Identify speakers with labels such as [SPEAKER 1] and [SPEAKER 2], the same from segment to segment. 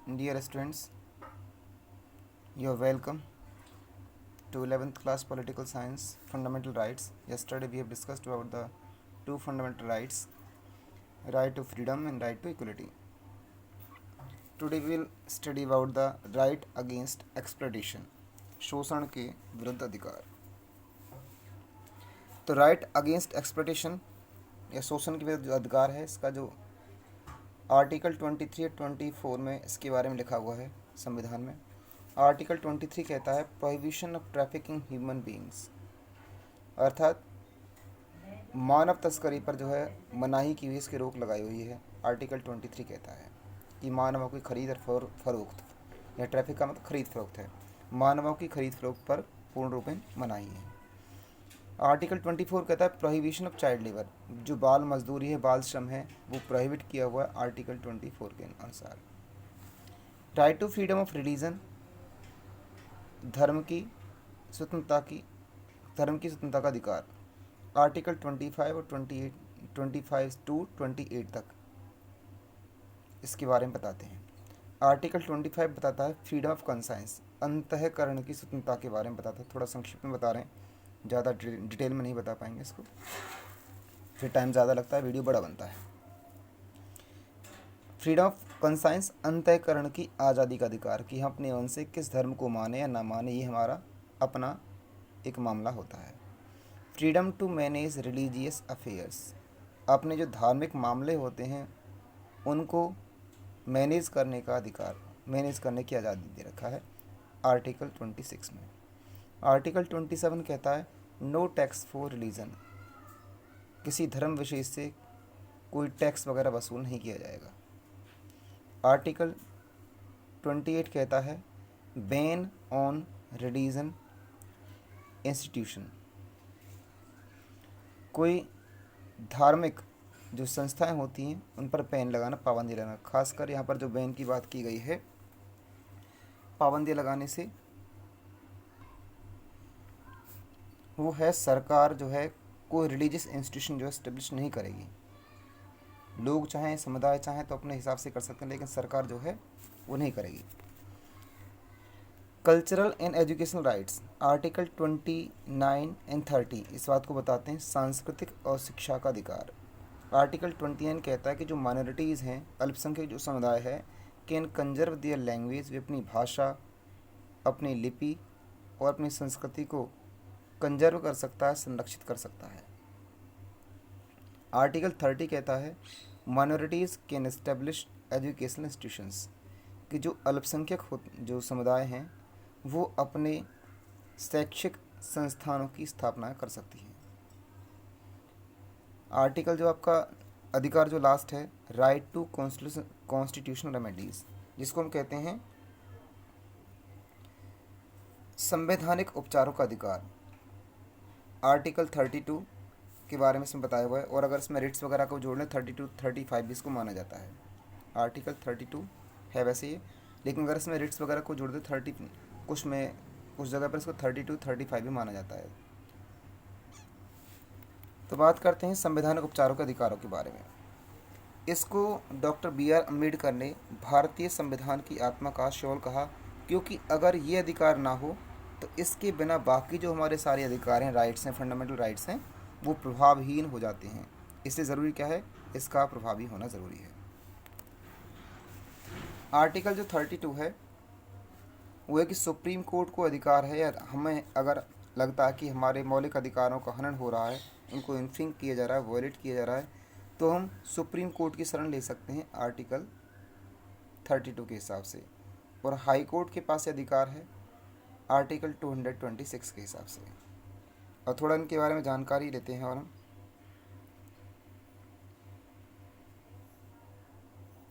[SPEAKER 1] Dear students, you are welcome to 11th class Political Science Fundamental Rights. Yesterday we have discussed about the two fundamental rights, right to freedom and right to equality. Today we will study about the right against exploitation, शोषण के विरुद्ध अधिकार. तो right against exploitation या शोषण के विरुद्ध जो अधिकार है, इसका जो आर्टिकल 23 और 24 में इसके बारे में लिखा हुआ है संविधान में. आर्टिकल 23 कहता है prohibition of trafficking human beings, अर्थात मानव तस्करी पर जो है मनाही की हुई, इसकी रोक लगाई हुई है. आर्टिकल 23 कहता है कि मानवों की खरीद और फरोख्त, या ट्रैफिक का मतलब खरीद फरोख्त है, मानवों की खरीद फरोख्त पर पूर्ण रूप में मनाही है. आर्टिकल 24 कहता है प्रोहिबिशन ऑफ चाइल्ड लेबर, जो बाल मजदूरी है, बाल श्रम है, वो प्रोहिबिट किया हुआ है आर्टिकल 24 के अनुसार. Right to freedom of religion, धर्म की स्वतंत्रता का अधिकार. आर्टिकल 25 और 25 टू 28 तक इसके बारे में बताते हैं. आर्टिकल 25 बताता है फ्रीडम ऑफ कंसाइंस, अंतःकरण की स्वतंत्रता के बारे में बताता है. थोड़ा संक्षिप्त में बता रहे हैं, ज़्यादा डिटेल में नहीं बता पाएंगे इसको, फिर टाइम ज़्यादा लगता है, वीडियो बड़ा बनता है. फ्रीडम ऑफ कंसाइंस, अंतःकरण की आज़ादी का अधिकार, कि हम अपने मन से किस धर्म को माने या ना माने, ये हमारा अपना एक मामला होता है. Freedom to manage religious affairs, अपने जो धार्मिक मामले होते हैं उनको मैनेज करने का अधिकार, मैनेज करने की आज़ादी दे रखा है आर्टिकल 26 में. आर्टिकल 27 कहता है नो टैक्स फॉर रिलीजन, किसी धर्म विशेष से कोई टैक्स वगैरह वसूल नहीं किया जाएगा. आर्टिकल 28 कहता है बैन ऑन रिलीजन इंस्टीट्यूशन, कोई धार्मिक जो संस्थाएं होती हैं उन पर बैन लगाना, पाबंदी लगाना. खासकर यहाँ पर जो बैन की बात की गई है, पाबंदी लगाने से वो है सरकार जो है कोई रिलीजियस इंस्टीट्यूशन जो है इस्टेब्लिश नहीं करेगी. लोग चाहें, समुदाय चाहें तो अपने हिसाब से कर सकते हैं, लेकिन सरकार जो है वो नहीं करेगी. Cultural and educational rights, article 29 and 30 इस बात को बताते हैं सांस्कृतिक और शिक्षा का अधिकार. आर्टिकल 29 कहता है कि जो माइनॉरिटीज़ हैं, अल्पसंख्यक जो समुदाय है, कैन कंजर्व देयर लैंग्वेज, वे अपनी भाषा, अपनी लिपि और अपनी संस्कृति को कंजर्व कर सकता है, संरक्षित कर सकता है. आर्टिकल 30 कहता है minorities can establish educational institutions, कि जो अल्पसंख्यक जो समुदाय हैं वो अपने शैक्षिक संस्थानों की स्थापना कर सकती हैं. आर्टिकल जो आपका अधिकार जो लास्ट है, राइट टू कॉन्स्टिट्यूशनल रेमेडीज़, जिसको हम कहते हैं संवैधानिक उपचारों का अधिकार. आर्टिकल 32 के बारे में इसमें बताया हुआ है, और अगर इसमें रिट्स वगैरह को जोड़ लें 32 35 भी इसको माना जाता है. आर्टिकल 32 है वैसे ये, लेकिन अगर इसमें रिट्स वगैरह को जोड़ दें 30, कुछ जगह पर इसको 32 35 भी माना जाता है. तो बात करते हैं संवैधानिक उपचारों के अधिकारों के बारे में. इसको डॉक्टर BR अम्बेडकर ने भारतीय संविधान की आत्मा का शोल कहा, क्योंकि अगर ये अधिकार ना हो तो इसके बिना बाकी जो हमारे सारे अधिकार हैं, राइट्स हैं, फंडामेंटल राइट्स हैं, वो प्रभावहीन हो जाते हैं. इसलिए ज़रूरी क्या है, इसका प्रभावी होना ज़रूरी है. आर्टिकल जो 32 है वो है कि सुप्रीम कोर्ट को अधिकार है, या हमें अगर लगता है कि हमारे मौलिक अधिकारों का हनन हो रहा है, उनको इन्फिंग किया जा रहा है, वॉयलेट किया जा रहा है, तो हम सुप्रीम कोर्ट की शरण ले सकते हैं आर्टिकल 32 के हिसाब से. और हाई कोर्ट के पास अधिकार है आर्टिकल 226 के हिसाब से. और थोड़ा इनके बारे में जानकारी लेते हैं. और हम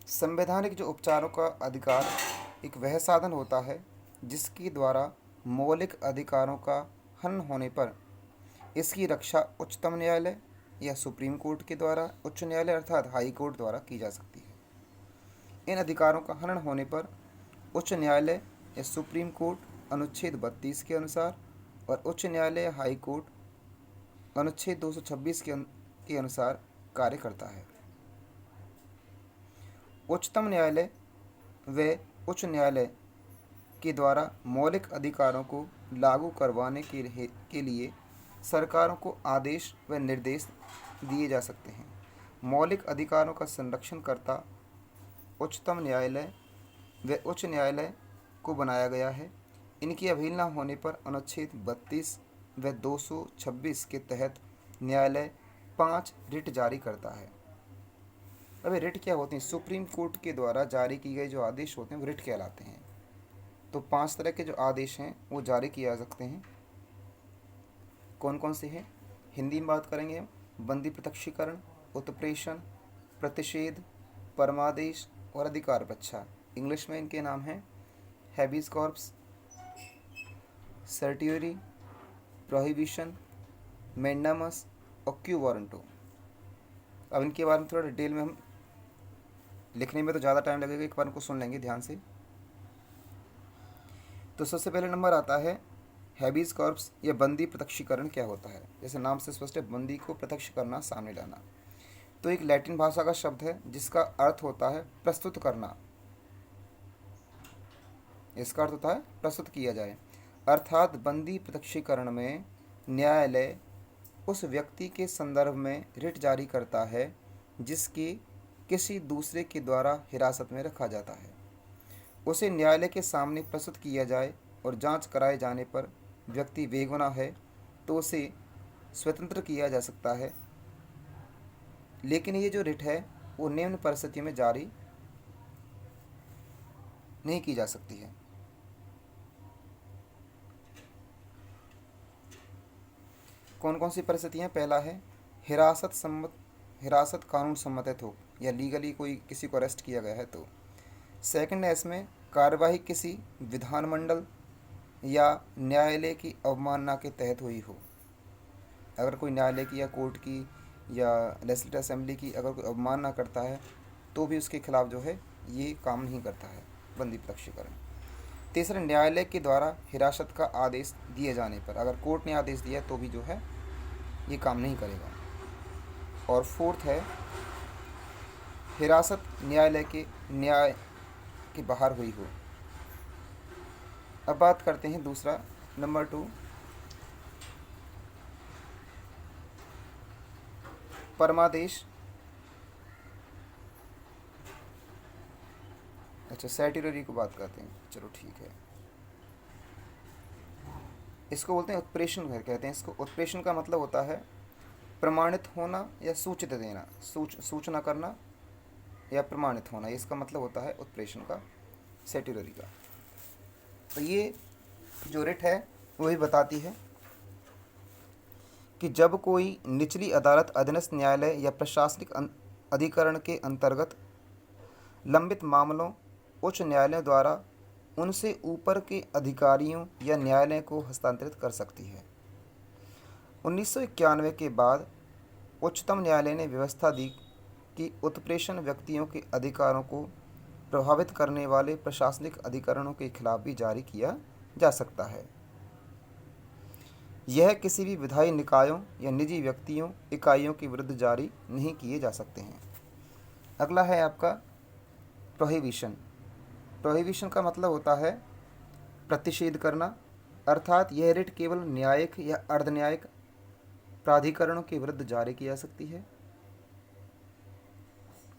[SPEAKER 1] संवैधानिक जो उपचारों का अधिकार एक वह साधन होता है जिसके द्वारा मौलिक अधिकारों का हनन होने पर इसकी रक्षा उच्चतम न्यायालय या सुप्रीम कोर्ट के द्वारा, उच्च न्यायालय अर्थात हाई कोर्ट द्वारा की जा सकती है. इन अधिकारों का हनन होने पर उच्च न्यायालय या सुप्रीम कोर्ट अनुच्छेद 32 के अनुसार और उच्च न्यायालय या हाई कोर्ट अनुच्छेद 226 के अनुसार कार्य करता है. उच्चतम न्यायालय व उच्च न्यायालय के द्वारा मौलिक अधिकारों को लागू करवाने के लिए सरकारों को आदेश व निर्देश दिए जा सकते हैं। मौलिक अधिकारों का संरक्षण करता उच्चतम न्यायालय व उच्च न्यायालय को बनाया गया है। इनकी अवहेलना होने पर अनुच्छेद 32 व 226 के तहत न्यायालय 5 रिट जारी करता है। अब रिट क्या होते हैं? सुप्रीम कोर्ट के द्वारा जारी किए गए जो आदेश होते हैं वो रिट कहलाते हैं। तो 5 तरह के जो आदेश हैं वो जारी किए जा सकते हैं। कौन कौन से हैं? हिंदी में बात करेंगे हम। बंदी प्रत्यक्षीकरण, उत्प्रेषण, प्रतिषेध, परमादेश और अधिकार पक्षा। इंग्लिश में इनके नाम हैं हैबीज कॉर्पस, सर्टियोरी, प्रोहिबिशन, मैंडामस और क्यू वारंटो। अब इनके बारे में थोड़ा डिटेल में हम लिखने में तो ज़्यादा टाइम लगेगा, एक बार इनको सुन लेंगे ध्यान से। तो सबसे पहले नंबर आता है हैबीज कॉर्पस या बंदी प्रत्यक्षीकरण क्या होता है। जैसे नाम से स्पष्ट है, बंदी को प्रत्यक्ष करना, सामने लाना। तो एक लैटिन भाषा का शब्द है जिसका अर्थ होता है प्रस्तुत करना। इसका अर्थ होता है प्रस्तुत किया जाए। अर्थात बंदी प्रत्यक्षीकरण में न्यायालय उस व्यक्ति के संदर्भ में रिट जारी करता है जिसकी किसी दूसरे के द्वारा हिरासत में रखा जाता है। उसे न्यायालय के सामने प्रस्तुत किया जाए और जांच कराए जाने पर व्यक्ति बेगुनाह है तो उसे स्वतंत्र किया जा सकता है। लेकिन ये जो रिट है वो निम्न परिस्थितियों में जारी नहीं की जा सकती है। कौन कौन सी परिस्थितियाँ? पहला है हिरासत कानून सम्मत हो या लीगली कोई किसी को अरेस्ट किया गया है तो। सेकंड है इसमें कार्यवाही किसी विधानमंडल या न्यायालय की अवमानना के तहत हुई हो। अगर कोई न्यायालय की या कोर्ट की या लेजिस्लेटिव असेंबली की अगर कोई अवमानना करता है तो भी उसके खिलाफ जो है ये काम नहीं करता है बंदी प्रत्यक्षीकरण। तीसरा, न्यायालय के द्वारा हिरासत का आदेश दिए जाने पर, अगर कोर्ट ने आदेश दिया तो भी जो है ये काम नहीं करेगा। और फोर्थ है हिरासत न्यायालय के बाहर हुई हो। अब बात करते हैं दूसरा, नंबर 2, परमादेश। अच्छा, सैटिलरी को बात करते हैं, चलो ठीक है। इसको बोलते हैं उत्प्रेषण कहते हैं इसको। उत्प्रेषण का मतलब होता है प्रमाणित होना या सूचित देना, सूचना करना या प्रमाणित होना, इसका मतलब होता है उत्प्रेषण का, सैटिलरी का। तो ये जो रिट है वही बताती है कि जब कोई निचली अदालत, अधीनस्थ न्यायालय या प्रशासनिक अधिकरण के अंतर्गत लंबित मामलों उच्च न्यायालय द्वारा उनसे ऊपर के अधिकारियों या न्यायालय को हस्तांतरित कर सकती है। 1991 के बाद उच्चतम न्यायालय ने व्यवस्था दी कि उत्प्रेषण व्यक्तियों के अधिकारों को प्रभावित करने वाले प्रशासनिक अधिकरणों के खिलाफ भी जारी किया जा सकता है। यह किसी भी विधायी निकायों या निजी व्यक्तियों, इकाइयों के विरुद्ध जारी नहीं किए जा सकते हैं। अगला है आपका प्रोहिबिशन। प्रोहिबिशन का मतलब होता है प्रतिषेध करना, अर्थात यह रिट केवल न्यायिक या अर्धन्यायिक प्राधिकरणों के विरुद्ध जारी की जा सकती है।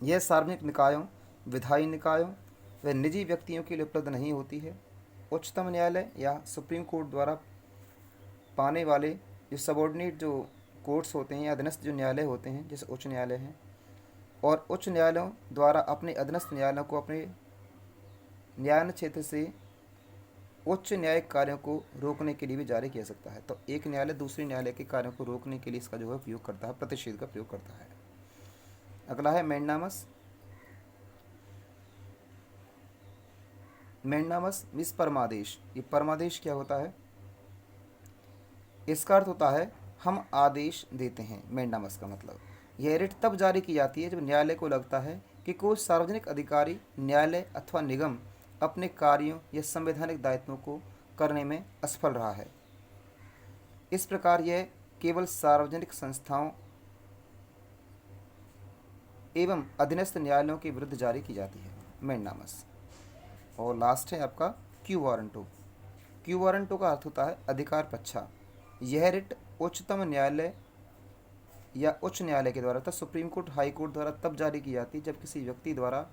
[SPEAKER 1] यह सार्वजनिक निकायों, विधायी निकायों व निजी व्यक्तियों के लिए उपलब्ध नहीं होती है। उच्चतम न्यायालय या सुप्रीम कोर्ट द्वारा पाने वाले जो सबऑर्डिनेट जो कोर्ट्स होते हैं या अधीनस्थ जो न्यायालय होते हैं, जैसे उच्च न्यायालय हैं, और उच्च न्यायालयों द्वारा अपने अधीनस्थ न्यायालयों को अपने न्याय क्षेत्र से उच्च न्यायिक कार्यों को रोकने के लिए भी जारी किया सकता है। तो एक न्यायालय दूसरे न्यायालय के कार्यों को रोकने के लिए इसका जो है उपयोग करता है, प्रतिषेध का प्रयोग करता है। अगला है मैंडामस। Mandamus means परमादेश। ये परमादेश क्या होता है? इसका अर्थ होता है हम आदेश देते हैं। मैंडामस का मतलब यह रिट तब जारी की जाती है जब न्यायालय को लगता है कि कोई सार्वजनिक अधिकारी, न्यायालय अथवा निगम अपने कार्यों या संवैधानिक दायित्वों को करने में असफल रहा है। इस प्रकार यह केवल सार्वजनिक संस्थाओं एवं अधीनस्थ न्यायालयों के विरुद्ध जारी की जाती है। मैंडामस। और लास्ट है आपका क्यू वारंटो। क्यू वारंटो का अर्थ होता है अधिकार पक्षा। यह रिट उच्चतम न्यायालय या उच्च न्यायालय के द्वारा तथा सुप्रीम कोर्ट, हाई कोर्ट द्वारा तब जारी की जाती है जब किसी व्यक्ति द्वारा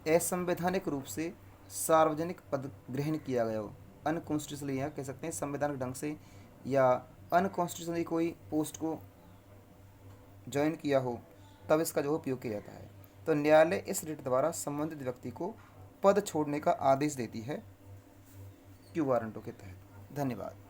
[SPEAKER 1] असंवैधानिक रूप से सार्वजनिक पद ग्रहण किया गया हो। अनकॉन्स्टिट्यूशनली यहाँ कह सकते हैं संवैधानिक ढंग से, या अनकॉन्स्टिट्यूशनली कोई पोस्ट को ज्वाइन किया हो, तब इसका जो उपयोग किया जाता है। तो न्यायालय इस रिट द्वारा संबंधित व्यक्ति को पद छोड़ने का आदेश देती है क्यू वारंटों के तहत। धन्यवाद।